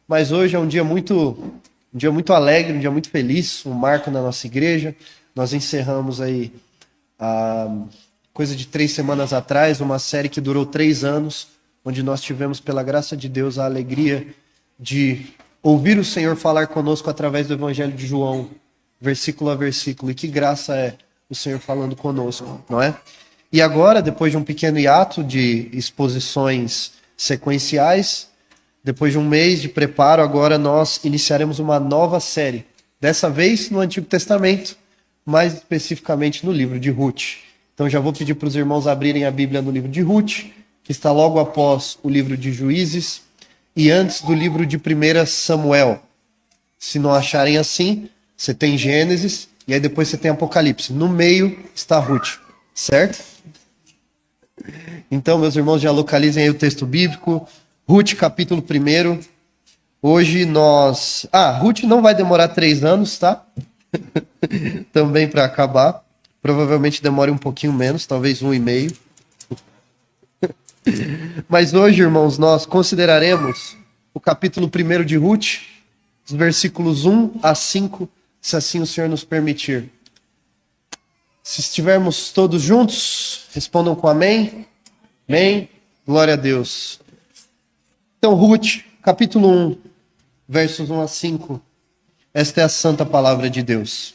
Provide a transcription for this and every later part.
mas hoje é um dia muito alegre, um dia muito feliz, um marco na nossa igreja. Nós encerramos aí, coisa de 3 semanas atrás, uma série que durou 3 anos, onde nós tivemos, pela graça de Deus, a alegria de ouvir o Senhor falar conosco através do Evangelho de João, versículo a versículo. E que graça é o Senhor falando conosco, não é? E agora, depois de um pequeno hiato de exposições sequenciais, depois de um mês de preparo, agora nós iniciaremos uma nova série. Dessa vez no Antigo Testamento, mais especificamente no livro de Ruth. Então já vou pedir para os irmãos abrirem a Bíblia no livro de Ruth, que está logo após o livro de Juízes e antes do livro de 1 Samuel. Se não acharem assim, você tem Gênesis e aí depois você tem Apocalipse. No meio está Ruth, certo? Então, meus irmãos, já localizem aí o texto bíblico. Ruth, capítulo 1. Hoje nós... Ruth não vai demorar 3 anos, tá? Também para acabar. Provavelmente demore um pouquinho menos, talvez 1,5. Mas hoje, irmãos, nós consideraremos o capítulo 1 de Ruth, os versículos 1 a 5, se assim o Senhor nos permitir. Se estivermos todos juntos, respondam com amém. Amém. Glória a Deus. Então, Ruth, capítulo 1, versos 1 a 5. Esta é a santa palavra de Deus.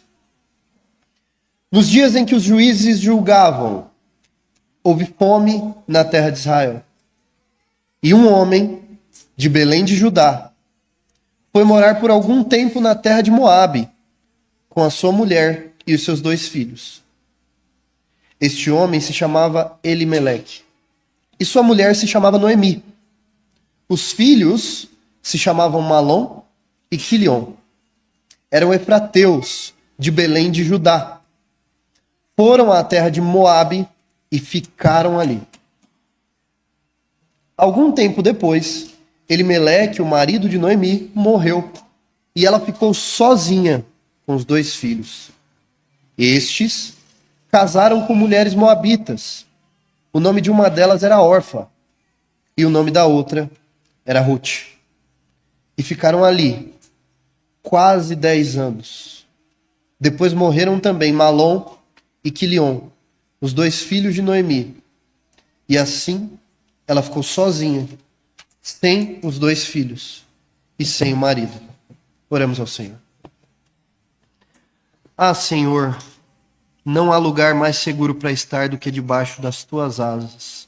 Nos dias em que os juízes julgavam, houve fome na terra de Israel. E um homem de Belém de Judá foi morar por algum tempo na terra de Moabe, com a sua mulher e os seus 2 filhos. Este homem se chamava Elimeleque, e sua mulher se chamava Noemi. Os filhos se chamavam Malom e Quilion. Eram efrateus de Belém de Judá. Foram à terra de Moabe e ficaram ali. Algum tempo depois, Elimeleque, o marido de Noemi, morreu, e ela ficou sozinha com os 2 filhos. Estes casaram com mulheres moabitas. O nome de uma delas era Orfa, e o nome da outra era Ruth. E ficaram ali quase 10 anos. Depois morreram também Malom e Quilion, os 2 filhos de Noemi. E assim ela ficou sozinha, sem os 2 filhos e sem o marido. Oremos ao Senhor. Senhor, não há lugar mais seguro para estar do que debaixo das tuas asas,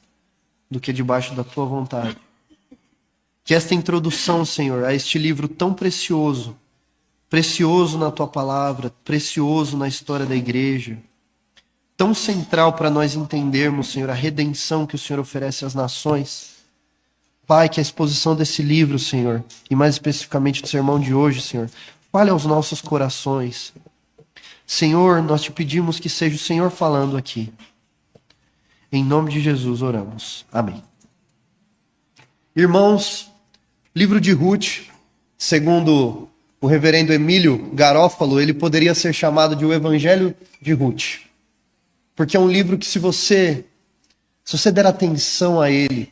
do que debaixo da tua vontade. Que esta introdução, Senhor, a este livro tão precioso, precioso na tua palavra, precioso na história da igreja, tão central para nós entendermos, Senhor, a redenção que o Senhor oferece às nações. Pai, que a exposição desse livro, Senhor, e mais especificamente do sermão de hoje, Senhor, fale aos nossos corações. Senhor, nós te pedimos que seja o Senhor falando aqui. Em nome de Jesus oramos. Amém. Irmãos, livro de Ruth, segundo o reverendo Emílio Garófalo, ele poderia ser chamado de o Evangelho de Ruth. Porque é um livro que se você der atenção a ele,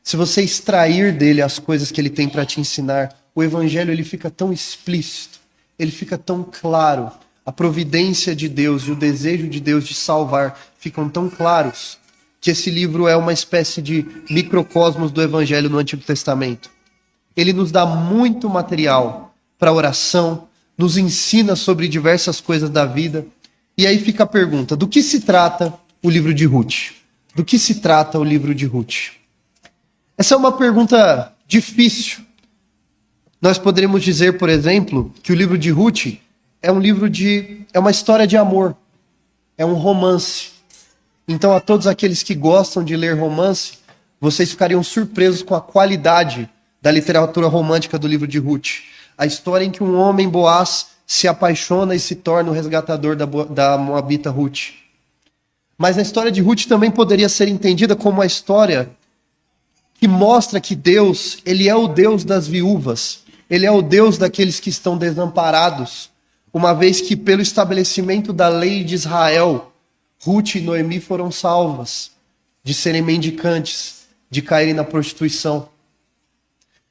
se você extrair dele as coisas que ele tem para te ensinar, o Evangelho ele fica tão explícito, ele fica tão claro. A providência de Deus e o desejo de Deus de salvar ficam tão claros que esse livro é uma espécie de microcosmos do Evangelho no Antigo Testamento. Ele nos dá muito material para oração, nos ensina sobre diversas coisas da vida. E aí fica a pergunta, do que se trata o livro de Ruth? Do que se trata o livro de Ruth? Essa é uma pergunta difícil. Nós poderíamos dizer, por exemplo, que o livro de Ruth é uma história de amor, é um romance. Então, a todos aqueles que gostam de ler romance, vocês ficariam surpresos com a qualidade da literatura romântica do livro de Ruth. A história em que um homem, Boaz, se apaixona e se torna o resgatador da moabita Ruth. Mas a história de Ruth também poderia ser entendida como uma história que mostra que Deus, ele é o Deus das viúvas, ele é o Deus daqueles que estão desamparados, uma vez que pelo estabelecimento da lei de Israel, Ruth e Noemi foram salvas de serem mendicantes, de caírem na prostituição.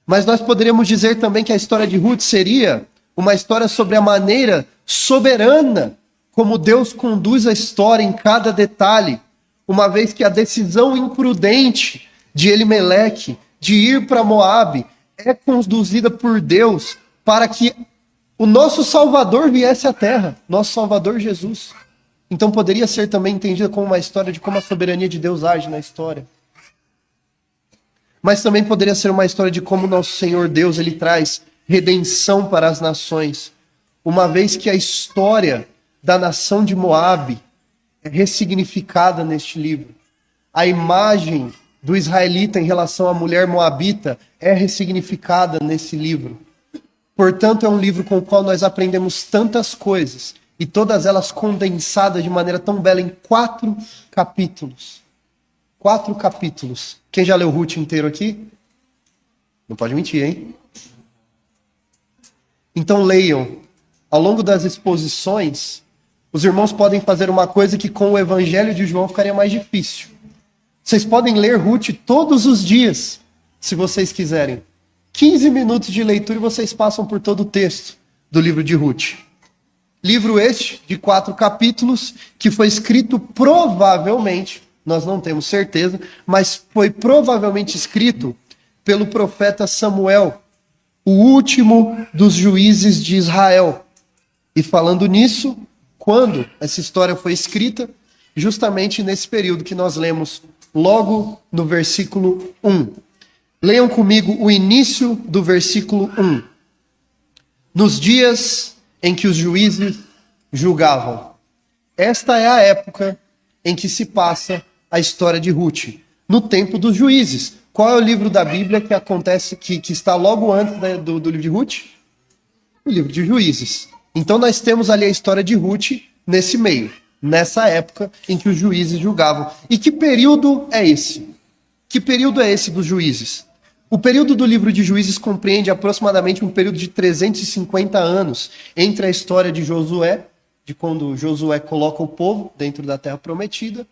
Mas nós poderíamos dizer também que a história de Ruth seria uma história sobre a maneira soberana como Deus conduz a história em cada detalhe, uma vez que a decisão imprudente de Elimeleque de ir para Moabe é conduzida por Deus para que o nosso Salvador viesse à terra, nosso Salvador Jesus. Então poderia ser também entendida como uma história de como a soberania de Deus age na história. Mas também poderia ser uma história de como nosso Senhor Deus, ele traz redenção para as nações, uma vez que a história da nação de Moabe é ressignificada neste livro. A imagem do israelita em relação à mulher moabita é ressignificada nesse livro. Portanto, é um livro com o qual nós aprendemos tantas coisas, e todas elas condensadas de maneira tão bela em 4 capítulos. 4 capítulos. Quem já leu Ruth inteiro aqui? Não pode mentir, hein? Então leiam. Ao longo das exposições, os irmãos podem fazer uma coisa que com o Evangelho de João ficaria mais difícil. Vocês podem ler Ruth todos os dias, se vocês quiserem. 15 minutos de leitura e vocês passam por todo o texto do livro de Ruth. Livro este, de 4 capítulos, que foi escrito provavelmente, nós não temos certeza, mas foi provavelmente escrito pelo profeta Samuel, o último dos juízes de Israel. E falando nisso, quando essa história foi escrita? Justamente nesse período que nós lemos logo no versículo 1. Leiam comigo o início do versículo 1. Nos dias em que os juízes julgavam. Esta é a época em que se passa a história de Ruth, no tempo dos juízes. Qual é o livro da Bíblia que acontece, que está logo antes do livro de Ruth? O livro de Juízes. Então nós temos ali a história de Ruth nesse meio, nessa época em que os juízes julgavam. E que período é esse? Que período é esse dos juízes? O período do livro de Juízes compreende aproximadamente um período de 350 anos entre a história de Josué, de quando Josué coloca o povo dentro da terra prometida,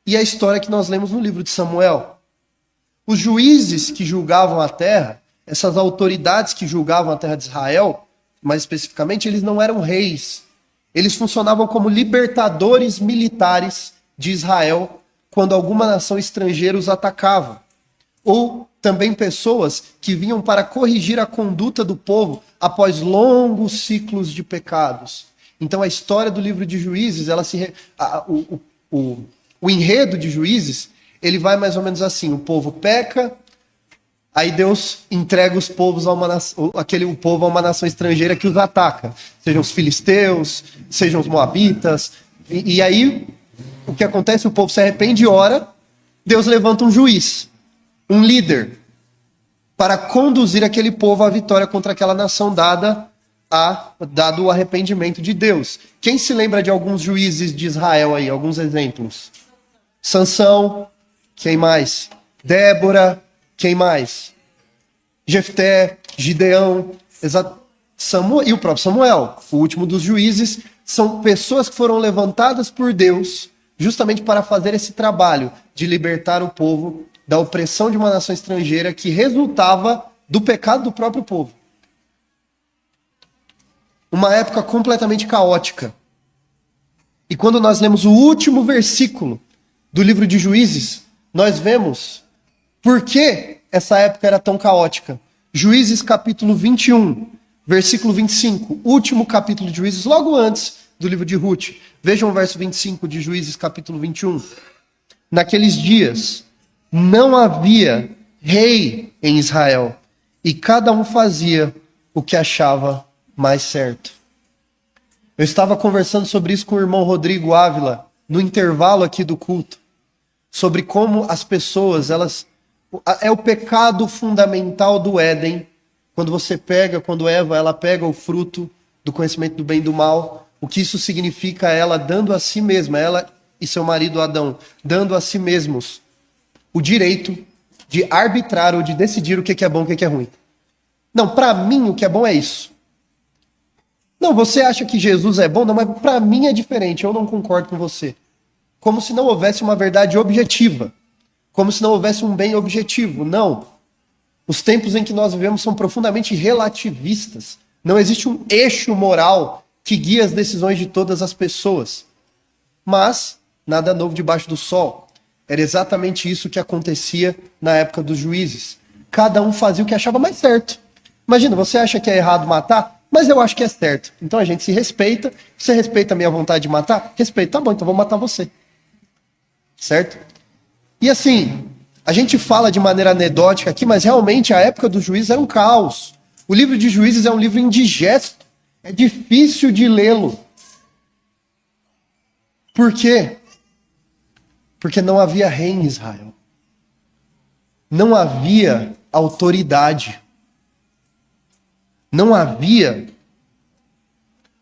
e a história que nós lemos no livro de Samuel. Os juízes que julgavam a terra, essas autoridades que julgavam a terra de Israel, mais especificamente, eles não eram reis. Eles funcionavam como libertadores militares de Israel quando alguma nação estrangeira os atacava. Ou também pessoas que vinham para corrigir a conduta do povo após longos ciclos de pecados. Então a história do livro de Juízes, o enredo de Juízes, ele vai mais ou menos assim: o povo peca, aí Deus entrega os povos a o povo a uma nação estrangeira que os ataca, sejam os filisteus, sejam os moabitas, e aí o que acontece? O povo se arrepende e ora, Deus levanta um juiz, um líder, para conduzir aquele povo à vitória contra aquela nação dado o arrependimento de Deus. Quem se lembra de alguns juízes de Israel aí? Alguns exemplos. Sansão, quem mais? Débora, quem mais? Jefté, Gideão, Samuel, e o próprio Samuel, o último dos juízes. São pessoas que foram levantadas por Deus justamente para fazer esse trabalho de libertar o povo da opressão de uma nação estrangeira que resultava do pecado do próprio povo. Uma época completamente caótica. E quando nós lemos o último versículo do livro de Juízes, nós vemos por que essa época era tão caótica. Juízes capítulo 21, versículo 25, último capítulo de Juízes, logo antes do livro de Ruth. Vejam o verso 25 de Juízes capítulo 21. Naqueles dias não havia rei em Israel, e cada um fazia o que achava mais certo. Eu estava conversando sobre isso com o irmão Rodrigo Ávila, no intervalo aqui do culto, sobre como as pessoas, é o pecado fundamental do Éden, quando Eva, ela pega o fruto do conhecimento do bem e do mal, o que isso significa? Ela dando a si mesma, ela e seu marido Adão, dando a si mesmos o direito de arbitrar ou de decidir o que é bom e o que é ruim. Não, para mim o que é bom é isso. Não, você acha que Jesus é bom? Não, mas para mim é diferente, eu não concordo com você. Como se não houvesse uma verdade objetiva. Como se não houvesse um bem objetivo. Não. Os tempos em que nós vivemos são profundamente relativistas. Não existe um eixo moral que guia as decisões de todas as pessoas. Mas nada novo debaixo do sol. Era exatamente isso que acontecia na época dos juízes. Cada um fazia o que achava mais certo. Imagina, você acha que é errado matar, mas eu acho que é certo. Então a gente se respeita. Você respeita a minha vontade de matar? Respeita, tá bom, então vou matar você. Certo? E assim, a gente fala de maneira anedótica aqui, mas realmente a época dos juízes era um caos. O livro de Juízes é um livro indigesto. É difícil de lê-lo. Por quê? Porque não havia rei em Israel. Não havia autoridade. Não havia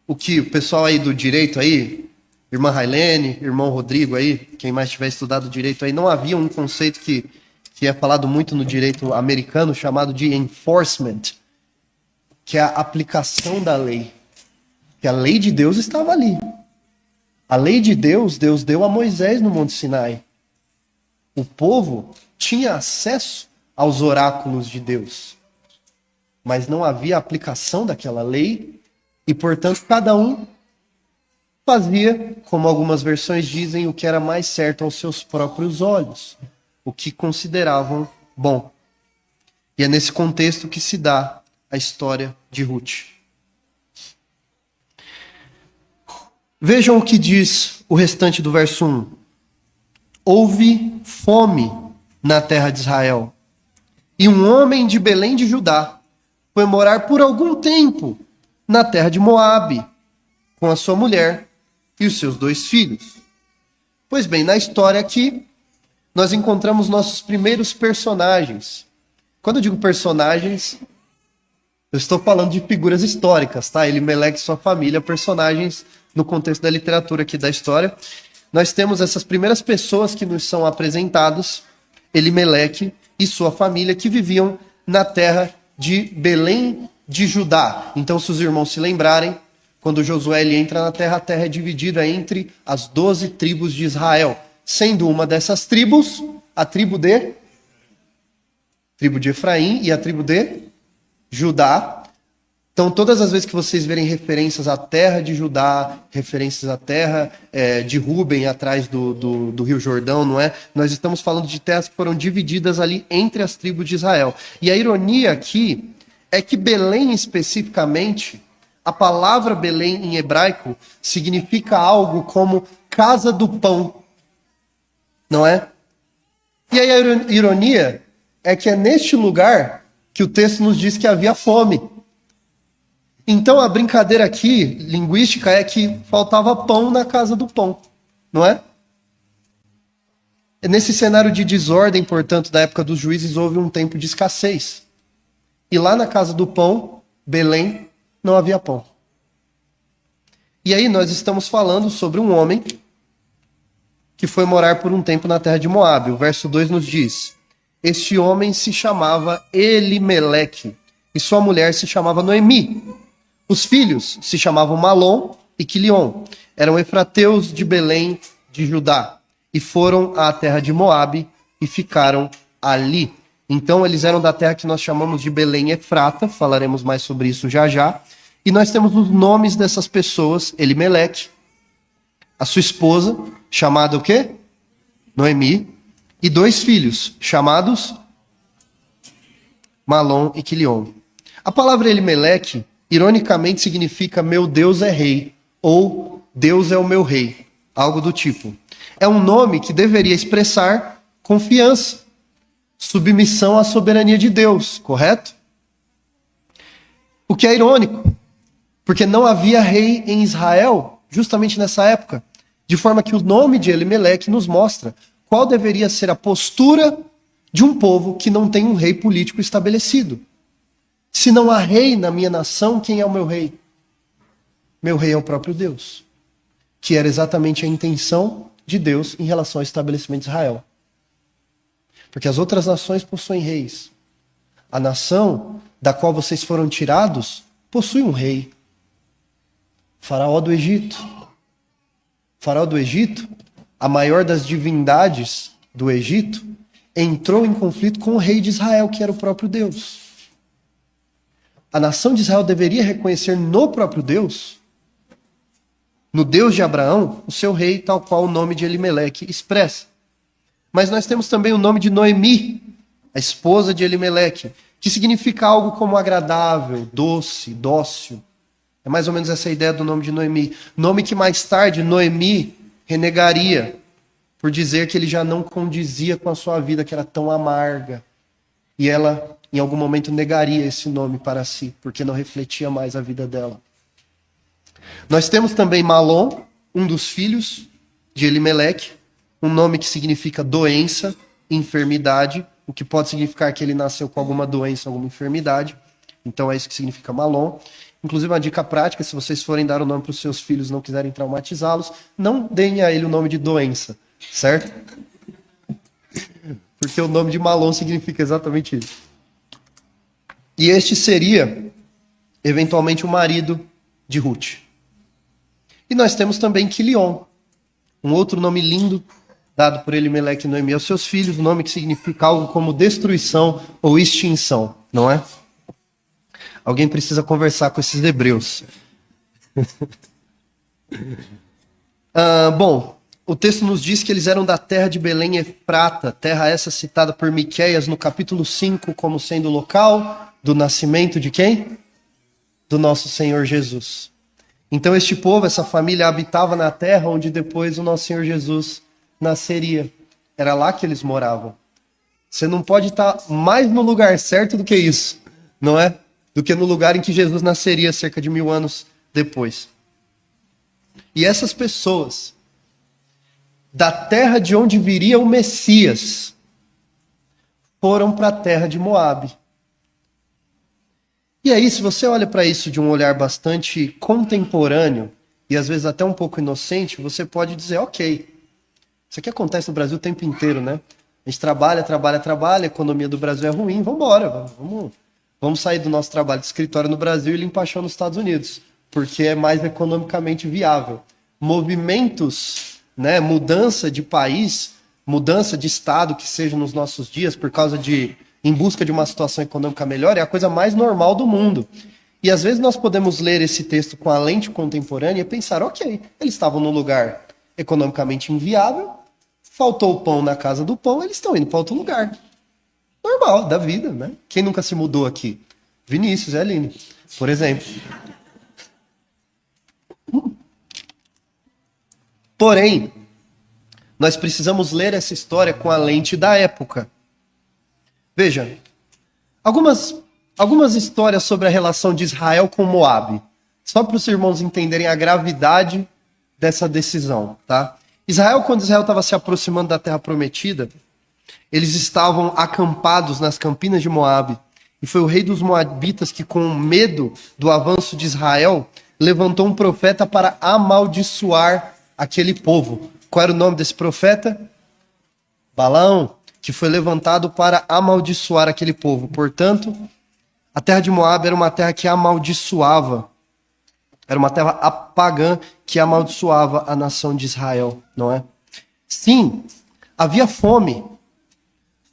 o que o pessoal aí do direito aí, irmã Railene, irmão Rodrigo aí, quem mais tiver estudado direito aí, não havia um conceito que é falado muito no direito americano, chamado de enforcement, que é a aplicação da lei. Que a lei de Deus estava ali. A lei de Deus, Deus deu a Moisés no Monte Sinai. O povo tinha acesso aos oráculos de Deus, mas não havia aplicação daquela lei e, portanto, cada um fazia, como algumas versões dizem, o que era mais certo aos seus próprios olhos, o que consideravam bom. E é nesse contexto que se dá a história de Ruth. Vejam o que diz o restante do verso 1. Houve fome na terra de Israel, e um homem de Belém de Judá foi morar por algum tempo na terra de Moabe, com a sua mulher e os seus 2 filhos. Pois bem, na história aqui, nós encontramos nossos primeiros personagens. Quando eu digo personagens, eu estou falando de figuras históricas, tá? Elimeleque e sua família, personagens no contexto da literatura aqui da história. Nós temos essas primeiras pessoas que nos são apresentadas, Elimeleque e sua família, que viviam na terra de Belém de Judá. Então, se os irmãos se lembrarem, quando Josué ele entra na terra, a terra é dividida entre as 12 tribos de Israel, sendo uma dessas tribos a tribo de Efraim e a tribo de Judá. Então, todas as vezes que vocês verem referências à terra de Judá, referências à terra de Ruben, atrás do Rio Jordão, não é? Nós estamos falando de terras que foram divididas ali entre as tribos de Israel. E a ironia aqui é que Belém, especificamente, a palavra Belém em hebraico significa algo como casa do pão, não é? E aí a ironia é que é neste lugar que o texto nos diz que havia fome. Então a brincadeira aqui, linguística, é que faltava pão na casa do pão, não é? Nesse cenário de desordem, portanto, da época dos juízes, houve um tempo de escassez. E lá na casa do pão, Belém, não havia pão. E aí nós estamos falando sobre um homem que foi morar por um tempo na terra de Moabe. O verso 2 nos diz: este homem se chamava Elimeleque e sua mulher se chamava Noemi. Os filhos se chamavam Malom e Quilion. Eram efrateus de Belém de Judá e foram à terra de Moabe e ficaram ali. Então eles eram da terra que nós chamamos de Belém Efrata, falaremos mais sobre isso já já. E nós temos os nomes dessas pessoas: Elimeleque, a sua esposa, chamada o quê? Noemi, e 2 filhos, chamados Malom e Quilion. A palavra Elimeleque, ironicamente, significa meu Deus é rei, ou Deus é o meu rei, algo do tipo. É um nome que deveria expressar confiança, submissão à soberania de Deus, correto? O que é irônico, porque não havia rei em Israel justamente nessa época, de forma que o nome de Elimeleque nos mostra qual deveria ser a postura de um povo que não tem um rei político estabelecido. Se não há rei na minha nação, quem é o meu rei? Meu rei é o próprio Deus, que era exatamente a intenção de Deus em relação ao estabelecimento de Israel. Porque as outras nações possuem reis. A nação da qual vocês foram tirados possui um rei. Faraó do Egito. Faraó do Egito, a maior das divindades do Egito, entrou em conflito com o rei de Israel, que era o próprio Deus. A nação de Israel deveria reconhecer no próprio Deus, no Deus de Abraão, o seu rei, tal qual o nome de Elimeleque expressa. Mas nós temos também o nome de Noemi, a esposa de Elimeleque, que significa algo como agradável, doce, dócil. É mais ou menos essa a ideia do nome de Noemi. Nome que mais tarde Noemi renegaria, por dizer que ele já não condizia com a sua vida, que era tão amarga. E ela, em algum momento, negaria esse nome para si, porque não refletia mais a vida dela. Nós temos também Malom, um dos filhos de Elimeleque, um nome que significa doença, enfermidade, o que pode significar que ele nasceu com alguma doença, alguma enfermidade. Então é isso que significa Malom. Inclusive uma dica prática, se vocês forem dar o nome para os seus filhos e não quiserem traumatizá-los, não deem a ele o nome de doença, certo? Porque o nome de Malom significa exatamente isso. E este seria, eventualmente, o marido de Ruth. E nós temos também Quilion, um outro nome lindo, dado por Elimeleque e Noemi aos seus filhos, um nome que significa algo como destruição ou extinção, não é? Alguém precisa conversar com esses hebreus. Bom, o texto nos diz que eles eram da terra de Belém e Efrata, terra essa citada por Miqueias no capítulo 5 como sendo o local do nascimento de quem? Do nosso Senhor Jesus. Então este povo, essa família, habitava na terra onde depois o nosso Senhor Jesus nasceria. Era lá que eles moravam. Você não pode estar mais no lugar certo do que isso, não é? Do que no lugar em que Jesus nasceria cerca de 1000 anos depois. E essas pessoas, da terra de onde viria o Messias, foram para a terra de Moabe. E aí, se você olha para isso de um olhar bastante contemporâneo, e às vezes até um pouco inocente, você pode dizer, ok, isso aqui acontece no Brasil o tempo inteiro, né? A gente trabalha, a economia do Brasil é ruim, vamos sair do nosso trabalho de escritório no Brasil e limpar chão nos Estados Unidos, porque é mais economicamente viável. Movimentos, né, mudança de país, mudança de estado que seja nos nossos dias, em busca de uma situação econômica melhor, é a coisa mais normal do mundo. E às vezes nós podemos ler esse texto com a lente contemporânea e pensar, ok, eles estavam num lugar economicamente inviável, faltou o pão na casa do pão, eles estão indo para outro lugar. Normal, da vida, né? Quem nunca se mudou aqui? Vinícius e Aline, por exemplo. Porém, nós precisamos ler essa história com a lente da época. Veja, algumas histórias sobre a relação de Israel com Moabe, só para os irmãos entenderem a gravidade dessa decisão, tá? Quando Israel estava se aproximando da Terra Prometida, eles estavam acampados nas campinas de Moabe, e foi o rei dos Moabitas que, com medo do avanço de Israel, levantou um profeta para amaldiçoar aquele povo. Qual era o nome desse profeta? Balaão, que foi levantado para amaldiçoar aquele povo. Portanto, a terra de Moabe era uma terra que amaldiçoava. Era uma terra pagã que amaldiçoava a nação de Israel, não é? Sim, havia fome.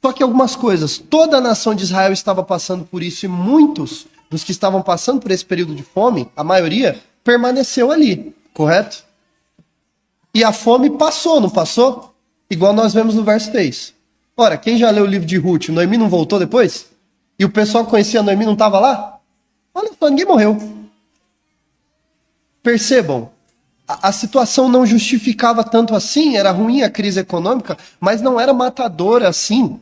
Só que algumas coisas, toda a nação de Israel estava passando por isso e muitos dos que estavam passando por esse período de fome, a maioria, permaneceu ali, correto? E a fome passou, não passou? Igual nós vemos no verso 3. Ora, quem já leu o livro de Ruth, Noemi não voltou depois? E o pessoal que conhecia a Noemi não estava lá? Olha só, ninguém morreu. Percebam, a situação não justificava tanto assim, era ruim a crise econômica, mas não era matadora assim.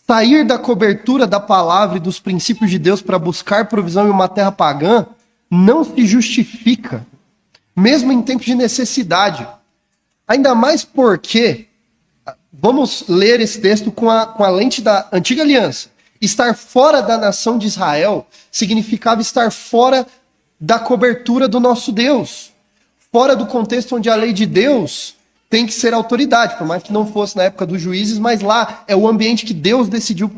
Sair da cobertura da palavra e dos princípios de Deus para buscar provisão em uma terra pagã não se justifica, mesmo em tempos de necessidade. Ainda mais porque, vamos ler esse texto com a lente da antiga aliança. Estar fora da nação de Israel significava estar fora da cobertura do nosso Deus. Fora do contexto onde a lei de Deus tem que ser autoridade, por mais que não fosse na época dos juízes, mas lá é o ambiente que Deus decidiu,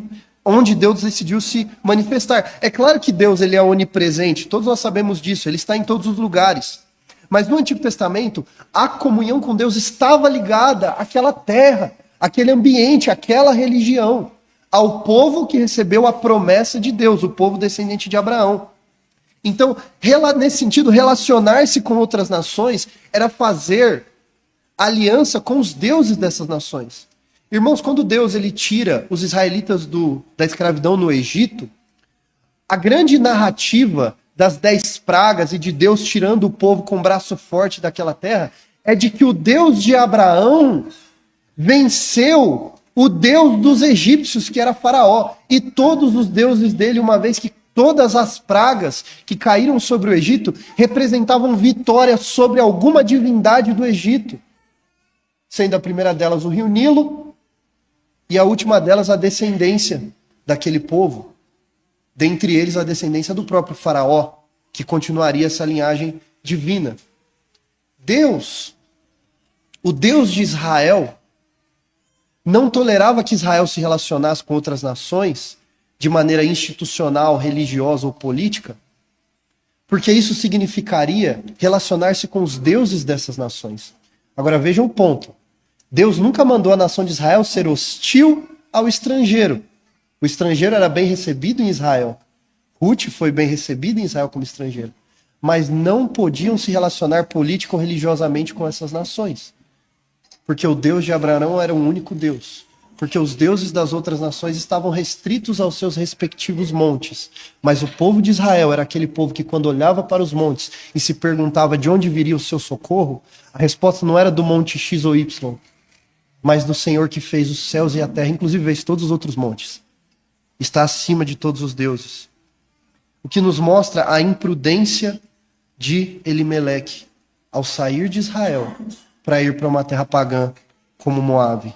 onde Deus decidiu se manifestar. É claro que Deus ele é onipresente, todos nós sabemos disso, ele está em todos os lugares. Mas no Antigo Testamento, a comunhão com Deus estava ligada àquela terra, aquele ambiente, aquela religião, ao povo que recebeu a promessa de Deus, o povo descendente de Abraão. Então, nesse sentido, relacionar-se com outras nações era fazer aliança com os deuses dessas nações. Irmãos, quando Deus ele tira os israelitas da escravidão no Egito, a grande narrativa das 10 pragas e de Deus tirando o povo com o braço forte daquela terra é de que o Deus de Abraão venceu o Deus dos egípcios, que era Faraó, e todos os deuses dele, uma vez que todas as pragas que caíram sobre o Egito representavam vitória sobre alguma divindade do Egito, sendo a primeira delas o rio Nilo e a última delas a descendência daquele povo, dentre eles a descendência do próprio Faraó, que continuaria essa linhagem divina. Deus, o Deus de Israel, não tolerava que Israel se relacionasse com outras nações de maneira institucional, religiosa ou política, porque isso significaria relacionar-se com os deuses dessas nações. Agora vejam o ponto. Deus nunca mandou a nação de Israel ser hostil ao estrangeiro. O estrangeiro era bem recebido em Israel. Ruth foi bem recebida em Israel como estrangeiro. Mas não podiam se relacionar político ou religiosamente com essas nações. Porque o Deus de Abraão era um único Deus. Porque os deuses das outras nações estavam restritos aos seus respectivos montes. Mas o povo de Israel era aquele povo que, quando olhava para os montes e se perguntava de onde viria o seu socorro, a resposta não era do monte X ou Y, mas do Senhor que fez os céus e a terra, inclusive fez todos os outros montes. Está acima de todos os deuses. O que nos mostra a imprudência de Elimeleque ao sair de Israel para ir para uma terra pagã como Moabe.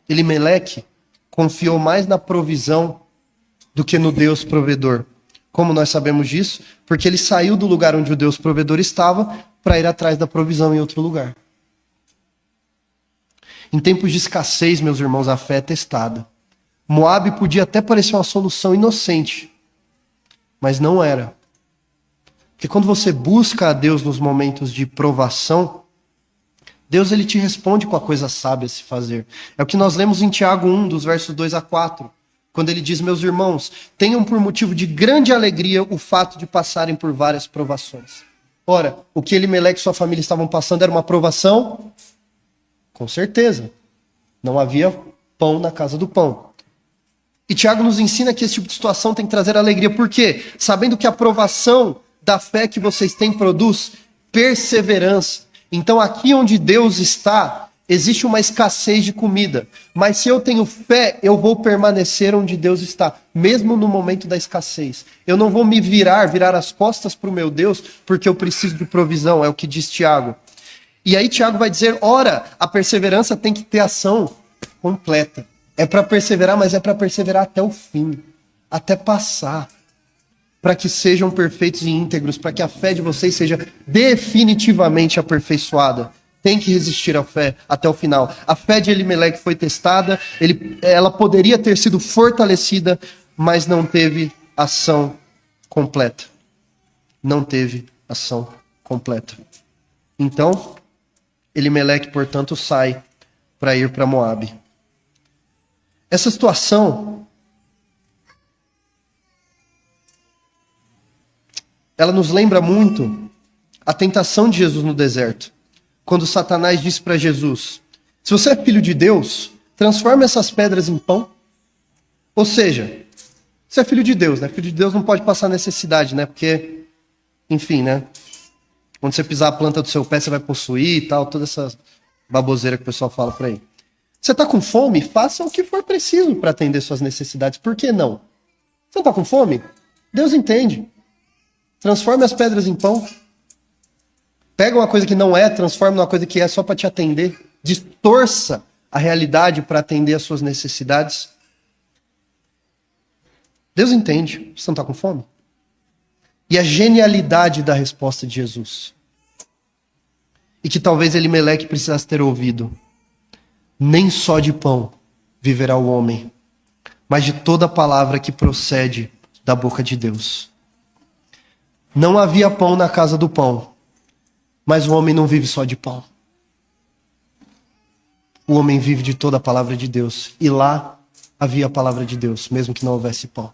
Elimeleque confiou mais na provisão do que no Deus provedor. Como nós sabemos disso? Porque ele saiu do lugar onde o Deus provedor estava para ir atrás da provisão em outro lugar. Em tempos de escassez, meus irmãos, a fé é testada. Moabe podia até parecer uma solução inocente, mas não era. Porque quando você busca a Deus nos momentos de provação, Deus ele te responde com a coisa sábia a se fazer. É o que nós lemos em Tiago 1, dos versos 2 a 4, quando ele diz: meus irmãos, tenham por motivo de grande alegria o fato de passarem por várias provações. Ora, o que Elimeleque e sua família estavam passando era uma provação? Com certeza. Não havia pão na casa do pão. E Tiago nos ensina que esse tipo de situação tem que trazer alegria. Por quê? Sabendo que a provação da fé que vocês têm produz perseverança. Então aqui onde Deus está, existe uma escassez de comida. Mas se eu tenho fé, eu vou permanecer onde Deus está, mesmo no momento da escassez. Eu não vou me virar as costas para o meu Deus, porque eu preciso de provisão, é o que diz Tiago. E aí Tiago vai dizer, ora, a perseverança tem que ter ação completa. É para perseverar, mas é para perseverar até o fim, até passar. Para que sejam perfeitos e íntegros, para que a fé de vocês seja definitivamente aperfeiçoada. Tem que resistir à fé até o final. A fé de Elimeleque foi testada, ela poderia ter sido fortalecida, mas não teve ação completa. Não teve ação completa. Então, Elimeleque, portanto, sai para ir para Moabe. Essa situação, ela nos lembra muito a tentação de Jesus no deserto. Quando Satanás disse para Jesus, se você é filho de Deus, transforme essas pedras em pão. Ou seja, você é filho de Deus, né? Filho de Deus não pode passar necessidade, né? Porque, enfim, né? Quando você pisar a planta do seu pé, você vai possuir e tal, toda essa baboseira que o pessoal fala por aí. Você está com fome? Faça o que for preciso para atender suas necessidades. Por que não? Você não está com fome? Deus entende. Transforme as pedras em pão. Pega uma coisa que não é, transforme numa coisa que é só para te atender. Distorça a realidade para atender as suas necessidades. Deus entende. Você não está com fome? E a genialidade da resposta de Jesus. E que talvez Elimeleque precisasse ter ouvido. Nem só de pão viverá o homem, mas de toda palavra que procede da boca de Deus. Não havia pão na casa do pão, mas o homem não vive só de pão. o homem vive de toda a palavra de Deus. E lá havia a palavra de Deus, mesmo que não houvesse pão.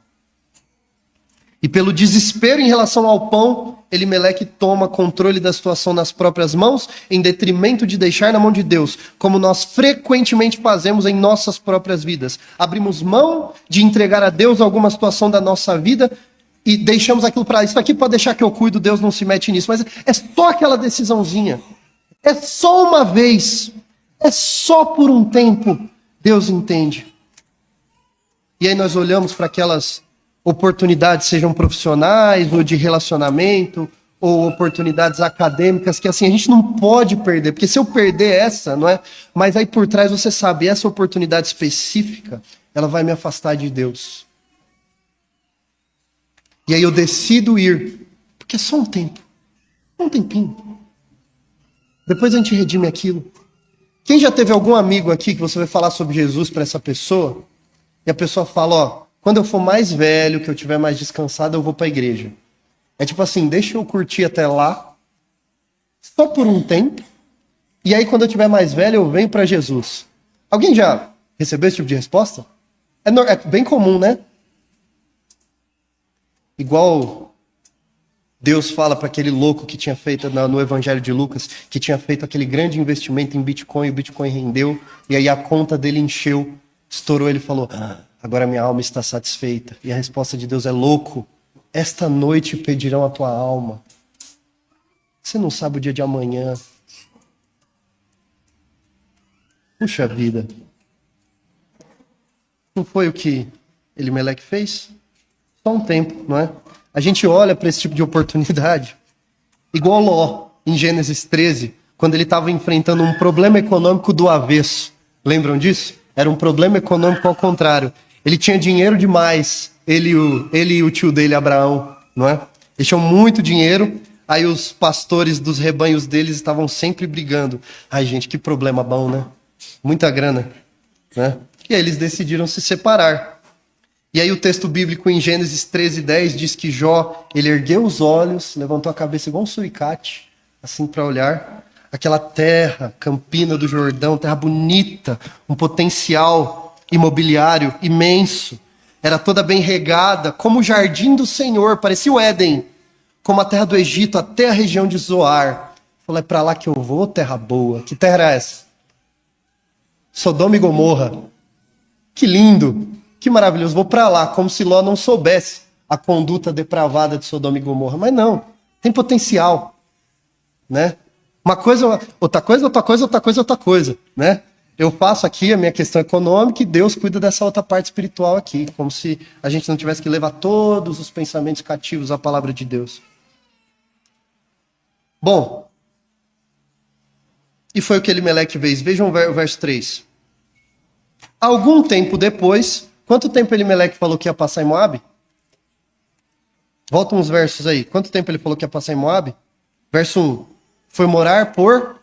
E pelo desespero em relação ao pão, Elimeleque toma controle da situação nas próprias mãos, em detrimento de deixar na mão de Deus, como nós frequentemente fazemos em nossas próprias vidas. Abrimos mão de entregar a Deus alguma situação da nossa vida e deixamos aquilo para isso aqui pode deixar que eu cuido, Deus não se mete nisso. Mas é só aquela decisãozinha. É só uma vez. É só por um tempo. Deus entende. E aí nós olhamos para aquelas oportunidades, sejam profissionais ou de relacionamento, ou oportunidades acadêmicas, que assim, a gente não pode perder, porque se eu perder essa, não é? Mas aí por trás você sabe, essa oportunidade específica, ela vai me afastar de Deus. E aí eu decido ir, porque é só um tempo, um tempinho. Depois a gente redime aquilo. Quem já teve algum amigo aqui que você vai falar sobre Jesus para essa pessoa, e a pessoa fala, ó, quando eu for mais velho, que eu tiver mais descansado, eu vou para a igreja. É tipo assim, deixa eu curtir até lá, só por um tempo, e aí quando eu tiver mais velho, eu venho para Jesus. Alguém já recebeu esse tipo de resposta? É bem comum, né? Igual Deus fala para aquele louco que tinha feito no Evangelho de Lucas, que tinha feito aquele grande investimento em Bitcoin, o Bitcoin rendeu, e aí a conta dele encheu, estourou, ele falou, agora minha alma está satisfeita. E a resposta de Deus é, louco, esta noite pedirão a tua alma. Você não sabe o dia de amanhã. Puxa vida. Não foi o que Elimeleque fez? Só um tempo, não é? A gente olha para esse tipo de oportunidade, igual Ló, em Gênesis 13, quando ele estava enfrentando um problema econômico do avesso. Lembram disso? Era um problema econômico ao contrário. Ele tinha dinheiro demais, ele e o tio dele, Abraão, não é? Eles tinham muito dinheiro, aí os pastores dos rebanhos deles estavam sempre brigando. Ai, gente, que problema bom, né? Muita grana, né? E aí eles decidiram se separar. E aí o texto bíblico em Gênesis 13:10 diz que Jó, ele ergueu os olhos, levantou a cabeça igual um suricate, assim para olhar. Aquela terra, Campina do Jordão, terra bonita, um potencial imobiliário imenso. Era toda bem regada, como o jardim do Senhor, parecia o Éden. Como a terra do Egito, até a região de Zoar. Falei, é para lá que eu vou, terra boa. Que terra era essa? Sodoma e Gomorra. Que lindo, que maravilhoso. Vou para lá, como se Ló não soubesse a conduta depravada de Sodoma e Gomorra. Mas não, tem potencial, né? Uma coisa, outra coisa, outra coisa, outra coisa, outra coisa, né? Eu faço aqui a minha questão econômica e Deus cuida dessa outra parte espiritual aqui, como se a gente não tivesse que levar todos os pensamentos cativos à palavra de Deus. Bom, e foi o que Elimeleque fez. Vejam o verso 3. Algum tempo depois, quanto tempo Elimeleque falou que ia passar em Moabe? Volta uns versos aí. Quanto tempo ele falou que ia passar em Moabe? Verso 1. Foi morar por...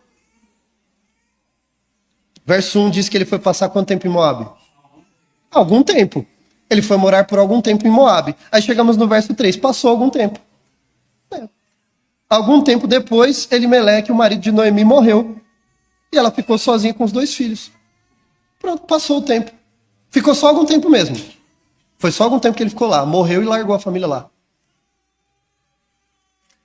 Verso 1 diz que ele foi passar quanto tempo em Moabe? Algum tempo. Ele foi morar por algum tempo em Moabe. Aí chegamos no verso 3. Passou algum tempo. Algum tempo depois, Elimeleque, o marido de Noemi, morreu. E ela ficou sozinha com os 2 filhos. Pronto, passou o tempo. Ficou só algum tempo mesmo. Foi só algum tempo que ele ficou lá. Morreu e largou a família lá.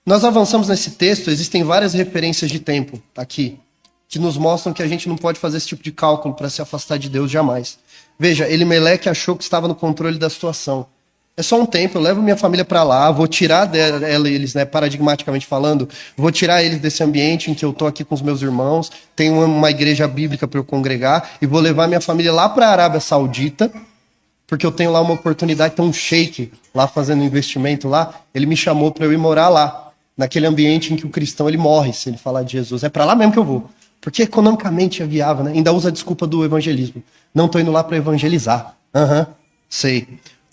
Nós avançamos nesse texto, existem várias referências de tempo aqui, que nos mostram que a gente não pode fazer esse tipo de cálculo para se afastar de Deus jamais. Veja, Elimeleque achou que estava no controle da situação. É só um tempo, eu levo minha família para lá, vou tirar eles, né, paradigmaticamente falando, vou tirar eles desse ambiente em que eu estou aqui com os meus irmãos, tenho uma igreja bíblica para eu congregar, e vou levar minha família lá para a Arábia Saudita, porque eu tenho lá uma oportunidade, tem um sheik lá fazendo investimento lá, ele me chamou para eu ir morar lá. Naquele ambiente em que o cristão ele morre se ele falar de Jesus. É para lá mesmo que eu vou. Porque economicamente é viável, né? Ainda usa a desculpa do evangelismo. Não estou indo lá para evangelizar. Sei.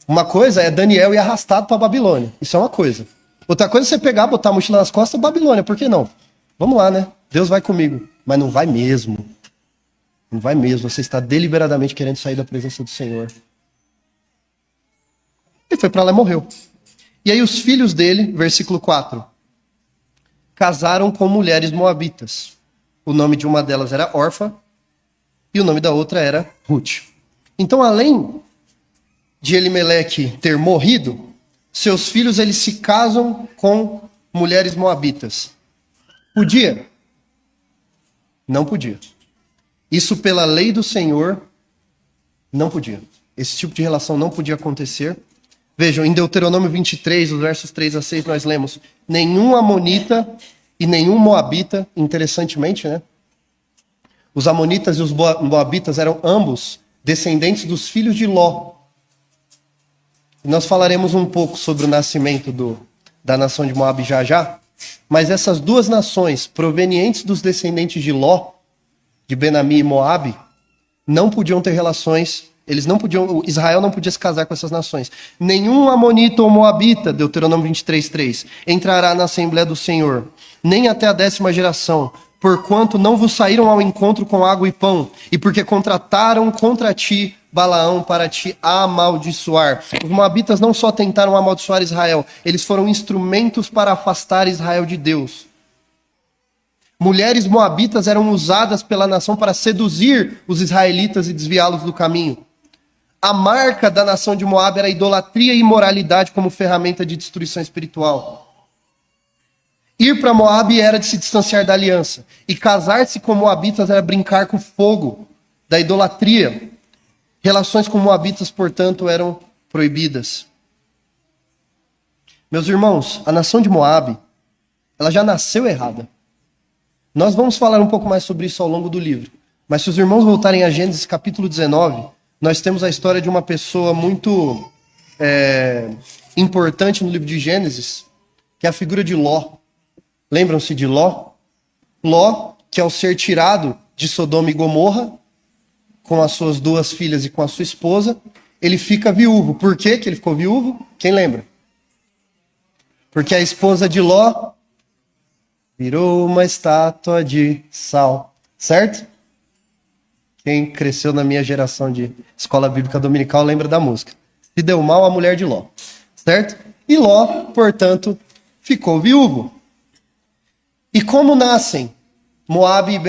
Uma coisa é Daniel ir arrastado para a Babilônia. Isso é uma coisa. Outra coisa é você pegar, botar a mochila nas costas, Babilônia. Por que não? Vamos lá, né? Deus vai comigo. Mas não vai mesmo. Não vai mesmo. Você está deliberadamente querendo sair da presença do Senhor. Ele foi para lá e morreu. E aí os filhos dele, versículo 4... casaram com mulheres moabitas. O nome de uma delas era Orfa e o nome da outra era Ruth. Então, além de Elimeleque ter morrido, seus filhos eles se casam com mulheres moabitas. Podia? Não podia. Isso pela lei do Senhor, não podia. Esse tipo de relação não podia acontecer. Vejam, em Deuteronômio 23, os versos 3 a 6, nós lemos: nenhum amonita e nenhum moabita, interessantemente, né? Os amonitas e os moabitas eram ambos descendentes dos filhos de Ló. Nós falaremos um pouco sobre o nascimento da nação de Moabe já, mas essas duas nações, provenientes dos descendentes de Ló, de Ben-Ami e Moabe, não podiam ter relações, Israel não podia se casar com essas nações. Nenhum amonita ou moabita, Deuteronômio 23:3, entrará na Assembleia do Senhor, nem até a 10ª geração, porquanto não vos saíram ao encontro com água e pão, e porque contrataram contra ti Balaão para te amaldiçoar. Os moabitas não só tentaram amaldiçoar Israel, eles foram instrumentos para afastar Israel de Deus. Mulheres moabitas eram usadas pela nação para seduzir os israelitas e desviá-los do caminho. A marca da nação de Moabe era idolatria e imoralidade como ferramenta de destruição espiritual. Ir para Moabe era de se distanciar da aliança. E casar-se com moabitas era brincar com o fogo da idolatria. Relações com moabitas, portanto, eram proibidas. Meus irmãos, a nação de Moabe, ela já nasceu errada. Nós vamos falar um pouco mais sobre isso ao longo do livro. Mas se os irmãos voltarem a Gênesis capítulo 19, nós temos a história de uma pessoa muito importante no livro de Gênesis, que é a figura de Ló. Lembram-se de Ló? Ló, que ao ser tirado de Sodoma e Gomorra, com as suas 2 filhas e com a sua esposa, ele fica viúvo. Por que ele ficou viúvo? Quem lembra? Porque a esposa de Ló virou uma estátua de sal. Certo? Quem cresceu na minha geração de escola bíblica dominical lembra da música. Se deu mal a mulher de Ló. Certo? E Ló, portanto, ficou viúvo. E como nascem Moabe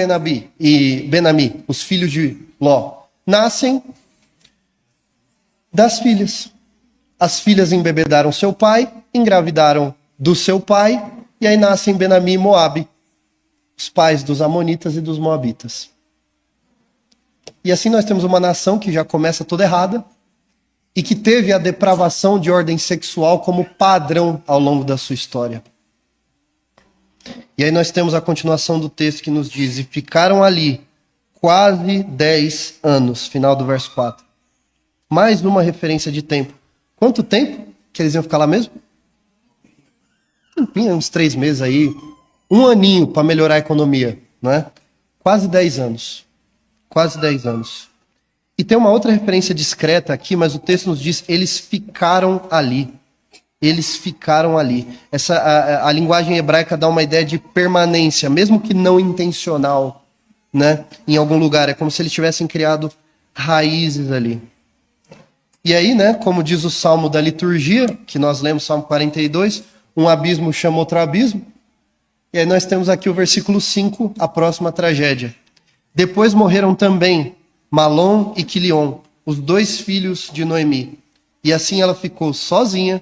e Ben-Ami, os filhos de Ló? Nascem das filhas. As filhas embebedaram seu pai, engravidaram do seu pai, e aí nascem Ben-Ami e Moabe, os pais dos amonitas e dos moabitas. E assim nós temos uma nação que já começa toda errada e que teve a depravação de ordem sexual como padrão ao longo da sua história. E aí nós temos a continuação do texto que nos diz: e ficaram ali quase 10 anos, final do verso 4. Mais uma referência de tempo. Quanto tempo que eles iam ficar lá mesmo? Uns 3 meses aí, 1 aninho para melhorar a economia, não é? Quase 10 anos. Quase 10 anos. E tem uma outra referência discreta aqui, mas o texto nos diz: eles ficaram ali. Eles ficaram ali. A linguagem hebraica dá uma ideia de permanência, mesmo que não intencional, né? Em algum lugar. É como se eles tivessem criado raízes ali. E aí, né, como diz o Salmo da liturgia, que nós lemos, Salmo 42, um abismo chama outro abismo. E aí nós temos aqui o versículo 5, a próxima tragédia. Depois morreram também Malom e Quilion, os 2 filhos de Noemi. E assim ela ficou sozinha,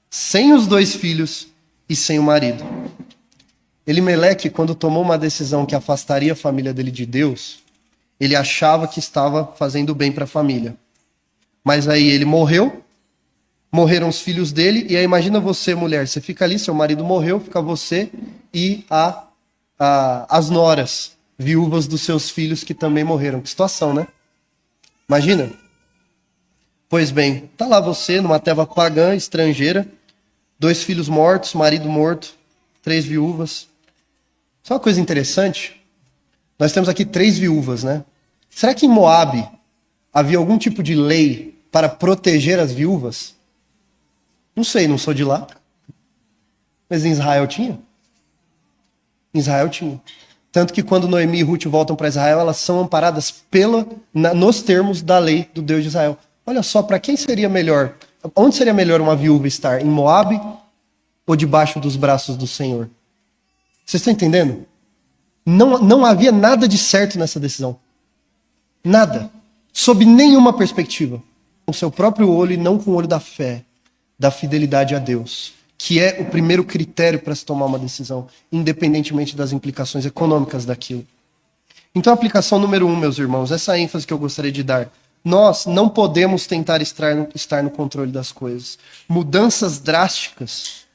sem os 2 filhos e sem o marido. Elimeleque, quando tomou uma decisão que afastaria a família dele de Deus, ele achava que estava fazendo bem para a família. Mas aí ele morreu, morreram os filhos dele, e aí imagina você, mulher, você fica ali, seu marido morreu, fica você e as noras, viúvas dos seus filhos que também morreram. Que situação, né? Imagina. Pois bem, tá lá você, numa terra pagã, estrangeira, 2 filhos mortos, marido morto, 3 viúvas. Só uma coisa interessante, nós temos aqui 3 viúvas, né? Será que em Moabe havia algum tipo de lei para proteger as viúvas? Não sei, não sou de lá. Mas em Israel tinha? Em Israel tinha. Tanto que quando Noemi e Ruth voltam para Israel, elas são amparadas nos termos da lei do Deus de Israel. Olha só, para quem seria melhor? Onde seria melhor uma viúva estar? Em Moabe ou debaixo dos braços do Senhor? Vocês estão entendendo? Não havia nada de certo nessa decisão. Nada. Sob nenhuma perspectiva. Com o seu próprio olho e não com o olho da fé, da fidelidade a Deus, que é o primeiro critério para se tomar uma decisão, independentemente das implicações econômicas daquilo. Então, a aplicação número 1, meus irmãos, essa ênfase que eu gostaria de dar. Nós não podemos tentar estar no controle das coisas. Mudanças drásticas,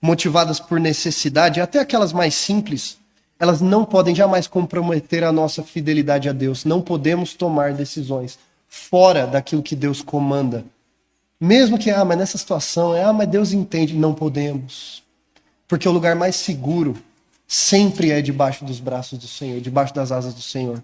motivadas por necessidade, até aquelas mais simples, elas não podem jamais comprometer a nossa fidelidade a Deus. Não podemos tomar decisões fora daquilo que Deus comanda. Mesmo que, mas nessa situação, mas Deus entende. Não podemos. Porque o lugar mais seguro sempre é debaixo dos braços do Senhor, debaixo das asas do Senhor.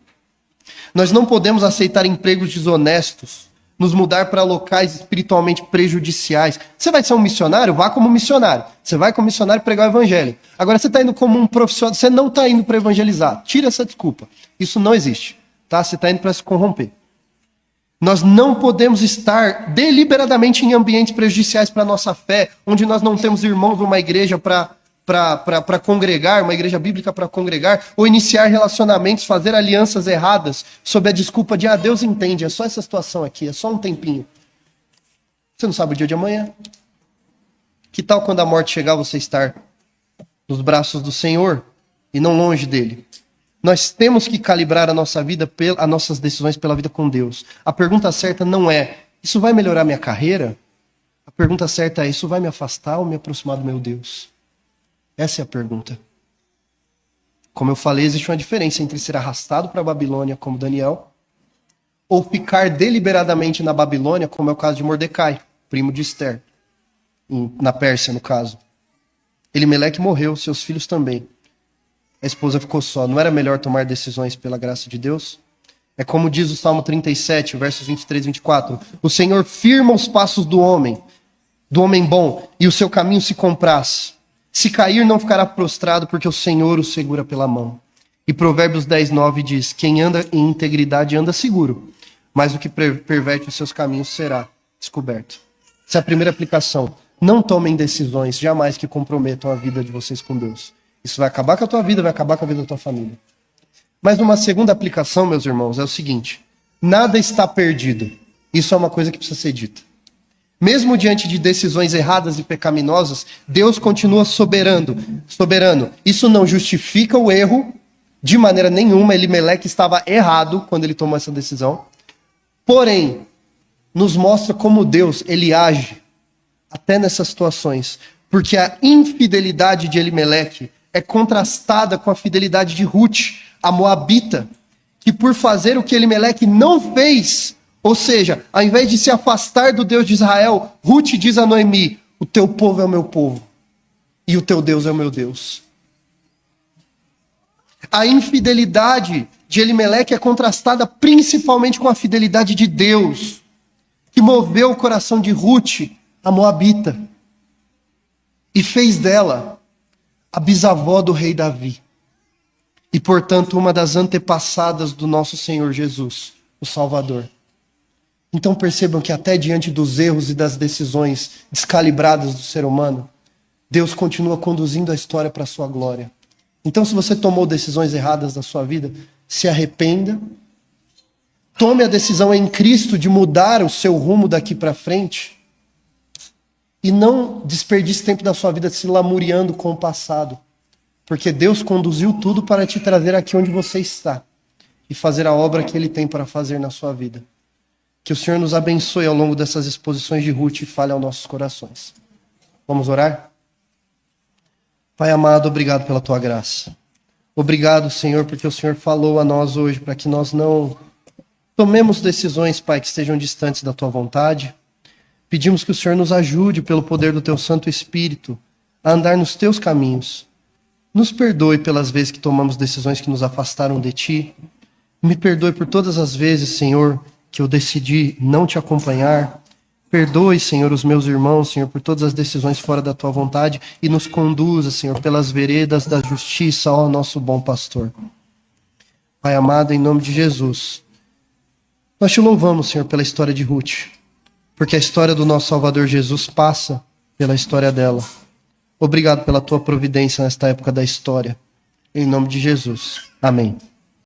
Nós não podemos aceitar empregos desonestos, nos mudar para locais espiritualmente prejudiciais. Você vai ser um missionário? Vá como missionário. Você vai como missionário pregar o evangelho. Agora você está indo como um profissional, você não está indo para evangelizar. Tira essa desculpa. Isso não existe. Tá? Você está indo para se corromper. Nós não podemos estar deliberadamente em ambientes prejudiciais para a nossa fé, onde nós não temos irmãos numa igreja para congregar, uma igreja bíblica para congregar, ou iniciar relacionamentos, fazer alianças erradas, sob a desculpa de, Deus entende, é só essa situação aqui, é só um tempinho. Você não sabe o dia de amanhã. Que tal quando a morte chegar, você estar nos braços do Senhor e não longe dele? Nós temos que calibrar a nossa vida, as nossas decisões pela vida com Deus. A pergunta certa não é, isso vai melhorar minha carreira? A pergunta certa é, isso vai me afastar ou me aproximar do meu Deus? Essa é a pergunta. Como eu falei, existe uma diferença entre ser arrastado para a Babilônia, como Daniel, ou ficar deliberadamente na Babilônia, como é o caso de Mordecai, primo de Esther, na Pérsia, no caso. Elimeleque morreu, seus filhos também. A esposa ficou só. Não era melhor tomar decisões pela graça de Deus? É como diz o Salmo 37, versos 23 e 24. O Senhor firma os passos do homem bom, e o seu caminho se compraz. Se cair, não ficará prostrado, porque o Senhor o segura pela mão. E Provérbios 10, 9 diz, quem anda em integridade anda seguro, mas o que perverte os seus caminhos será descoberto. Essa é a primeira aplicação. Não tomem decisões jamais que comprometam a vida de vocês com Deus. Isso vai acabar com a tua vida, vai acabar com a vida da tua família. Mas uma segunda aplicação, meus irmãos, é o seguinte. Nada está perdido. Isso é uma coisa que precisa ser dita. Mesmo diante de decisões erradas e pecaminosas, Deus continua soberano. Isso não justifica o erro de maneira nenhuma. Elimeleque estava errado quando ele tomou essa decisão. Porém, nos mostra como Deus, ele age até nessas situações. Porque a infidelidade de Elimeleque é contrastada com a fidelidade de Ruth, a moabita, que por fazer o que Elimeleque não fez, ou seja, ao invés de se afastar do Deus de Israel, Ruth diz a Noemi, o teu povo é o meu povo, e o teu Deus é o meu Deus. A infidelidade de Elimeleque é contrastada principalmente com a fidelidade de Deus, que moveu o coração de Ruth, a moabita, e fez dela a bisavó do rei Davi. E, portanto, uma das antepassadas do nosso Senhor Jesus, o Salvador. Então percebam que até diante dos erros e das decisões descalibradas do ser humano, Deus continua conduzindo a história para a sua glória. Então, se você tomou decisões erradas na sua vida, se arrependa. Tome a decisão em Cristo de mudar o seu rumo daqui para frente. E não desperdice tempo da sua vida se lamuriando com o passado. Porque Deus conduziu tudo para te trazer aqui onde você está. E fazer a obra que Ele tem para fazer na sua vida. Que o Senhor nos abençoe ao longo dessas exposições de Ruth e fale aos nossos corações. Vamos orar? Pai amado, obrigado pela Tua graça. Obrigado, Senhor, porque o Senhor falou a nós hoje para que nós não tomemos decisões, Pai, que estejam distantes da Tua vontade. Pedimos que o Senhor nos ajude, pelo poder do Teu Santo Espírito, a andar nos Teus caminhos. Nos perdoe pelas vezes que tomamos decisões que nos afastaram de Ti. Me perdoe por todas as vezes, Senhor, que eu decidi não Te acompanhar. Perdoe, Senhor, os meus irmãos, Senhor, por todas as decisões fora da Tua vontade e nos conduza, Senhor, pelas veredas da justiça, ó nosso bom pastor. Pai amado, em nome de Jesus, nós Te louvamos, Senhor, pela história de Ruth. Porque a história do nosso Salvador Jesus passa pela história dela. Obrigado pela Tua providência nesta época da história. Em nome de Jesus. Amém.